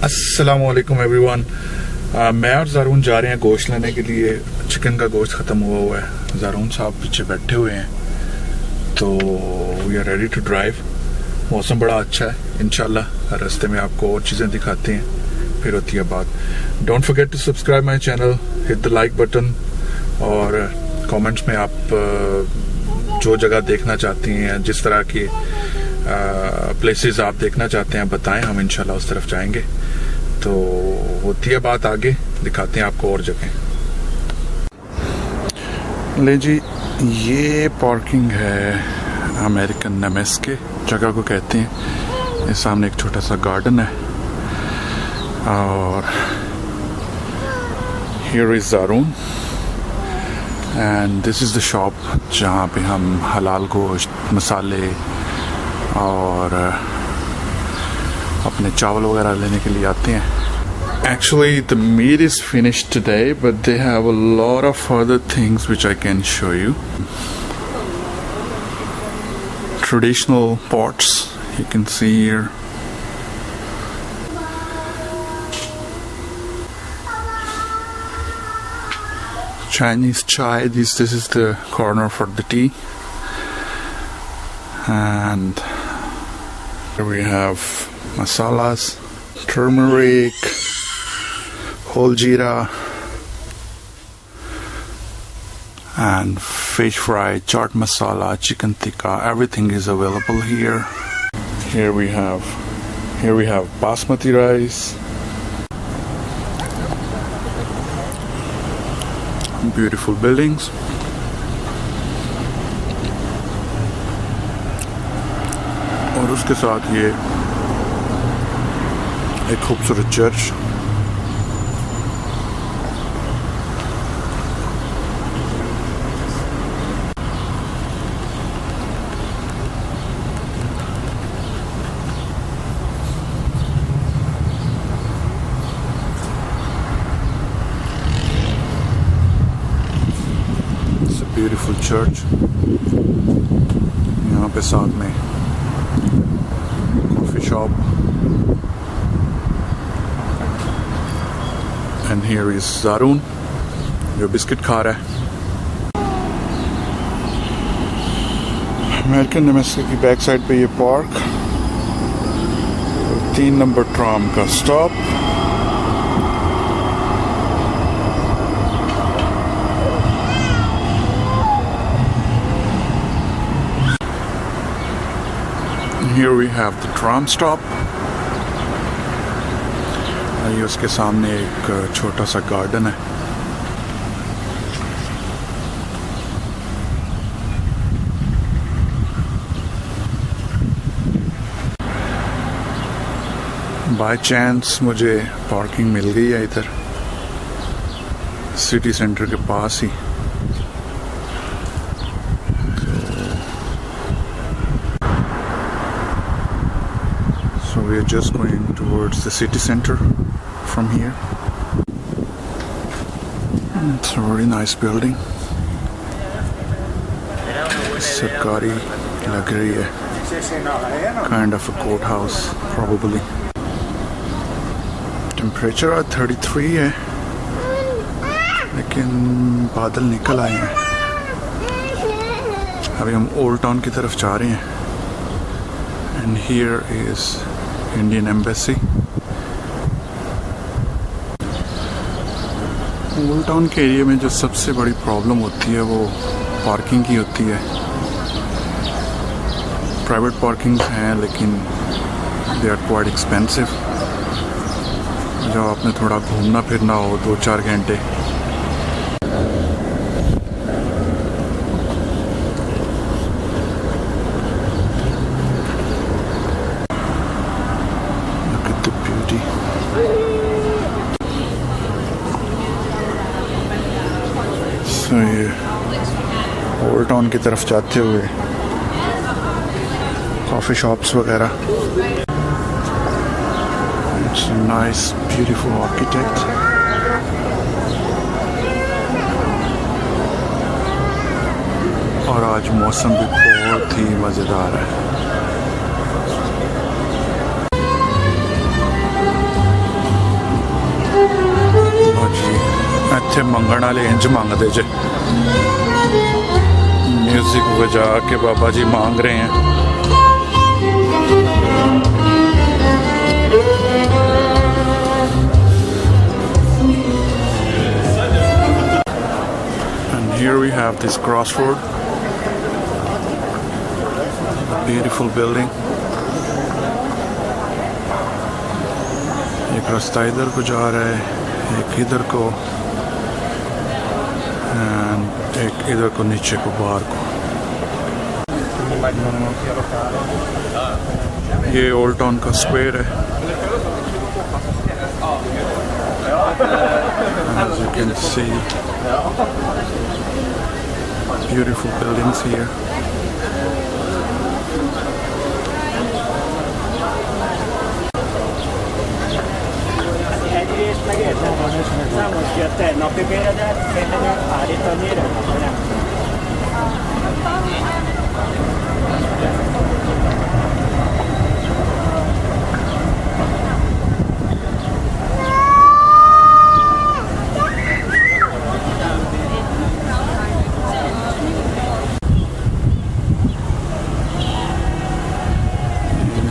अस्सलामुअलैकुम एवरीवन। मैं और ज़ारून जा रहे हैं गोश्त लेने के लिए। चिकन का गोश्त ख़त्म हुआ है। ज़ारून साहब पीछे बैठे हुए हैं, तो we are ready to drive. मौसम बड़ा अच्छा है, इंशाल्लाह रास्ते में आपको और चीज़ें दिखाते हैं, फिर होती है बात। Don't forget to subscribe my channel, hit the like button, और कमेंट्स में आप जो जगह देखना चाहती हैं, जिस तरह की प्लेसेस आप देखना चाहते हैं बताएं, हम इंशाल्लाह उस तरफ जाएंगे। तो होती है बात आगे, दिखाते हैं आपको और जगह। ले जी, ये पार्किंग है अमेरिकन नमेस के जगह को कहते हैं। इस सामने एक छोटा सा गार्डन है, और here is Zaroon and this is the shop जहाँ पे हम हलाल गोश्त, मसाले और अपने चावल वगैरह लेने के लिए आते हैं। Actually, the meat is finished today, but they have a lot of other things which I can show you. Traditional pots, you can see here. Chinese chai, this is the corner for the tea. And here we have masalas, turmeric, whole jeera, and fish fry, chaat masala, chicken tikka. Everything is available here. Here we have basmati rice, beautiful buildings. और उसके साथ ये एक खूबसूरत church. It's a beautiful church. यहाँ पे साथ में shop, and here is ज़ारून जो बिस्किट खा रहा है। अमेरिकन नमेस की बैक साइड पे ये पार्क, 3 नंबर ट्राम का stop. Here we have the tram stop। ये उसके सामने एक छोटा सा गार्डन है। बाय चांस मुझे पार्किंग मिल गई है इधर सिटी सेंटर के पास ही। So we are just going towards the city center from here. It's a very nice building. सरकारी लग रही है, kind of a courthouse probably. Temperature 33 है, लेकिन बादल निकल आए हैं। अभी हम ओल्ड टाउन की तरफ जा रहे हैं। And here is Indian Embassy। Old town के एरिया में जो सबसे बड़ी प्रॉब्लम होती है वो पार्किंग की होती है। प्राइवेट पार्किंग हैं, लेकिन दे आर क्वाइट एक्सपेंसिव। जब आपने थोड़ा घूमना फिरना हो 2-4 घंटे, ये ओल्ड टाउन की तरफ जाते हुए कॉफ़ी शॉप्स वगैरह। It's nice beautiful architect. और आज मौसम भी बहुत ही मज़ेदार है। इत्थे मंगण वाले इंज मंगते जे, म्यूजिक बजा के बाबा जी मांग रहे हैं। And here we have this crossroad, a beautiful building. एक रास्ता इधर को जा रहा है, एक इधर को, एंड एक इधर को नीचे को बाहर को। ये ओल्ड टाउन का स्क्वायर है। As you can see, beautiful buildings here.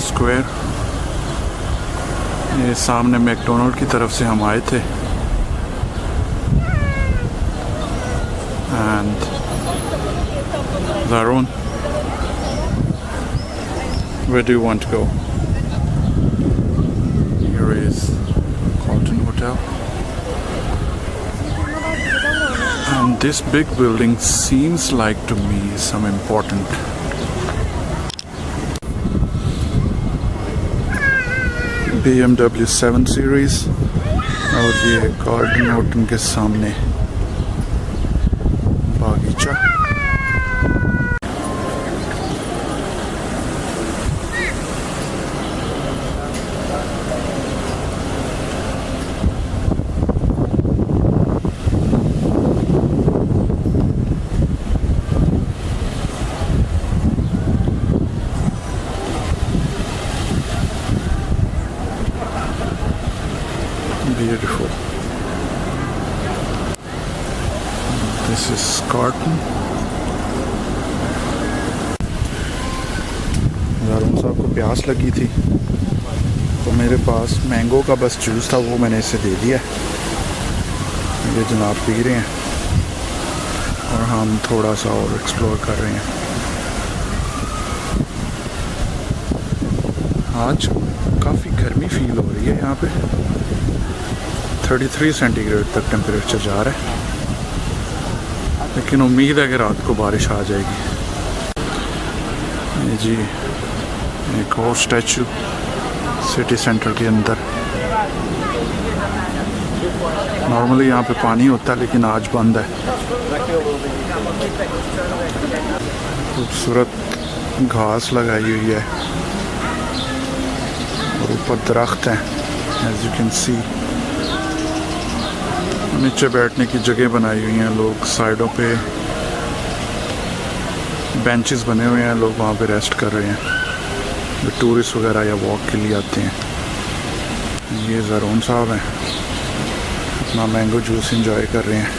Square, ये सामने मैकडोनल्ड की तरफ से हम आए थे। And Zarun, where do you want to go? Here is Carlton Hotel. And this big building seems like to me some important BMW 7 Series, और ये गार्डन होटल के सामने बागीचा। Beautiful. This is Carlton. ज़ारून साहब को प्यास लगी थी तो मेरे पास मैंगो का बस जूस था, वो मैंने इसे दे दिया। ये जनाब पी रहे हैं और हम थोड़ा सा और एक्सप्लोर कर रहे हैं। आज काफ़ी गर्मी फील हो रही है यहाँ पे, 33 सेंटीग्रेड तक टेम्परेचर जा रहा है, लेकिन उम्मीद है कि रात को बारिश आ जाएगी। ये जी एक और स्टैचू सिटी सेंटर के अंदर। नॉर्मली यहाँ पे पानी होता है लेकिन आज बंद है। खूबसूरत घास लगाई हुई है और ऊपर दरख्त हैं, एज यू कैन सी। नीचे बैठने की जगह बनाई हुई हैं, लोग साइडों पे बेंचेस बने हुए हैं, लोग वहाँ पे रेस्ट कर रहे हैं, जो टूरिस्ट वगैरह या वॉक के लिए आते हैं। ये ज़ारून साहब हैं, अपना मैंगो जूस एंजॉय कर रहे हैं।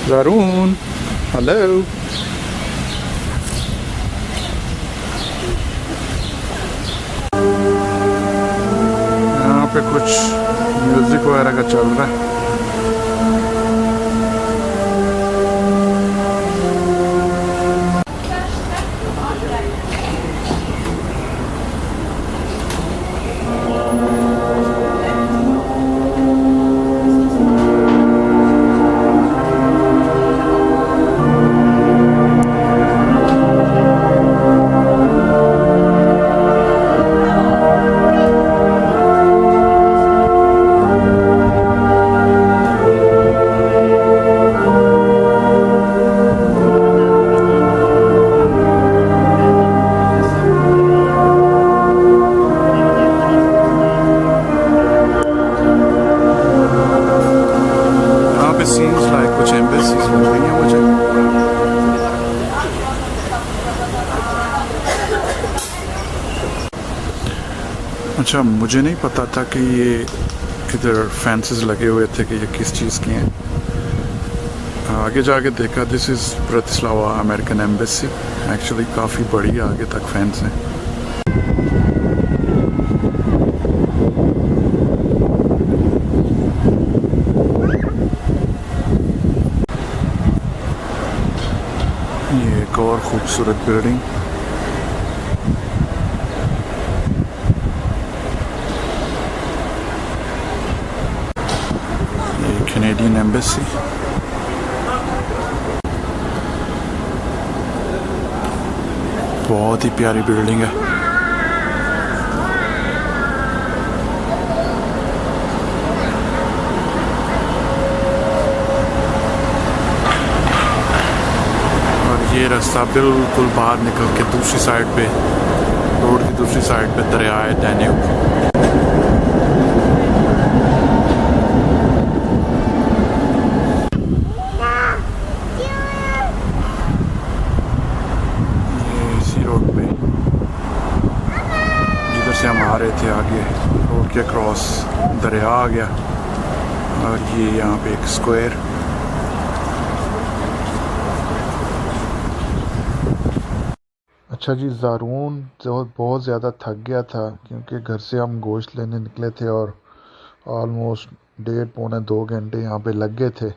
ज़ारून, हेलो। यहाँ पे कुछ म्यूजिक वगैरह का चल रहा है। अच्छा, मुझे नहीं पता था कि ये इधर फेंसेस लगे हुए थे कि ये किस चीज़ की हैं। आगे जाके देखा, this is Bratislava American embassy. Actually काफ़ी बड़ी आगे तक फेंस है। ये एक और खूबसूरत बिल्डिंग, कैनेडियन एम्बेसी। बहुत ही प्यारी बिल्डिंग है। और ये रास्ता बिल्कुल बाहर निकल के दूसरी साइड पे, रोड की दूसरी साइड पे दरिया है डैन्यूब। हम आ रहे थे, आगे रोड के क्रॉस दरिया आ गया और ये यहाँ पे एक स्क्वायर। अच्छा जी, ज़ारून जो बहुत ज़्यादा थक गया था क्योंकि घर से हम गोश्त लेने निकले थे और ऑलमोस्ट 1.5-2 घंटे यहाँ पे लग गए थे।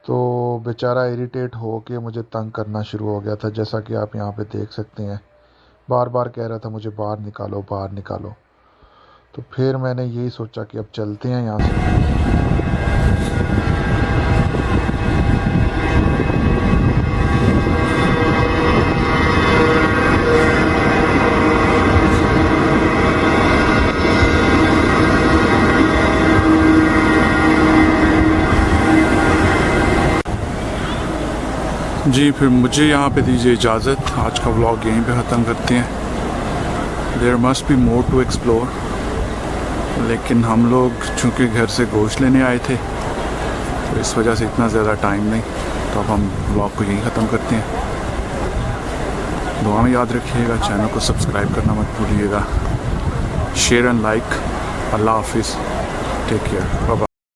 तो बेचारा इरिटेट हो के मुझे तंग करना शुरू हो गया था, जैसा कि आप यहाँ पे देख सकते हैं। बार बार कह रहा था मुझे बाहर निकालो, बाहर निकालो। तो फिर मैंने यही सोचा कि अब चलते हैं यहाँ से। जी, फिर मुझे यहाँ पे दीजिए इजाज़त। आज का व्लॉग यहीं पे ख़त्म करते हैं। There must be more to explore, लेकिन हम लोग चूँकि घर से गोश्त लेने आए थे तो इस वजह से इतना ज़्यादा टाइम नहीं, तो अब हम व्लॉग को यहीं ख़त्म करते हैं। दुआ में याद रखिएगा, चैनल को सब्सक्राइब करना मत भूलिएगा, शेयर एंड लाइक। अल्लाह हाफिज़, टेक केयर, बाय बाय।